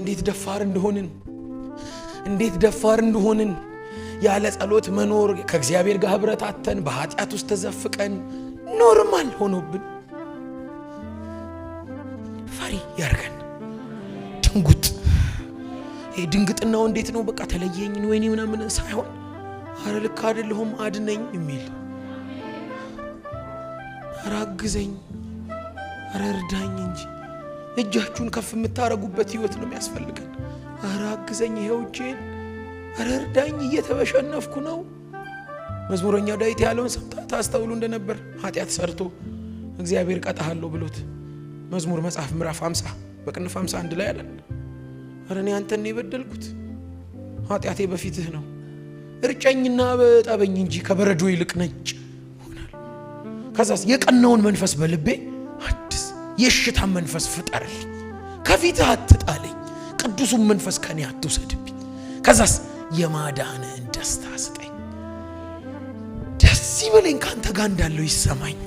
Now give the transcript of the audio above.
እንዴት ደፋር እንደሆንን ያለ ጸሎት መኖር ከእግዚአብሔር ጋር ህብረት አጥተን በኃጢአት ውስጥ ተዘፍቀን ኖርማል ሆኖብን ፈሪ ያርገን ድንጉጥ ድንግጥናው እንዴት ነው በቃ ተለየኝ ወይኔ ምናምን ሳይሆን አረ ልክ አይደለሁም አድነኝ የሚል አራግዘኝ አረርዳኝ እንጂ እጃችሁን ከፍ የምታረጉበት ህይወት ነው የሚያስፈልገን። አራግዘኝ ይሄው እጄን አረርዳኝ እየተበሸነፍኩ ነው። መዝሙረኛው ዳዊት ያለውን ታስተውሉ እንደነበር ኃጢአት ሰርቶ እግዚአብሔር ቀጣሃለሁ ብሎት መዝሙር መጽሐፍ ምዕራፍ 50 በቅንፍ 51 ላይ አይደል? አረኔ አንተን የበደልኩት ኃጢአቴ በፊትህ ነው እርጨኝና በጣበኝ እንጂ ከበረዶ ይልቅ ነጭ ሆናል። ከዛስ የቀናውን መንፈስ በልቤ አድስ የሽታ መንፈስ ፍጠርልኝ ከፊትህ አትጣለኝ ቅዱሱን መንፈስ ከኔ አትውሰድብኝ። ከዛስ የማዳንህን ደስታ ስጠኝ ደስ ይበለኝ ካንተ ጋር እንዳለው ይሰማኝ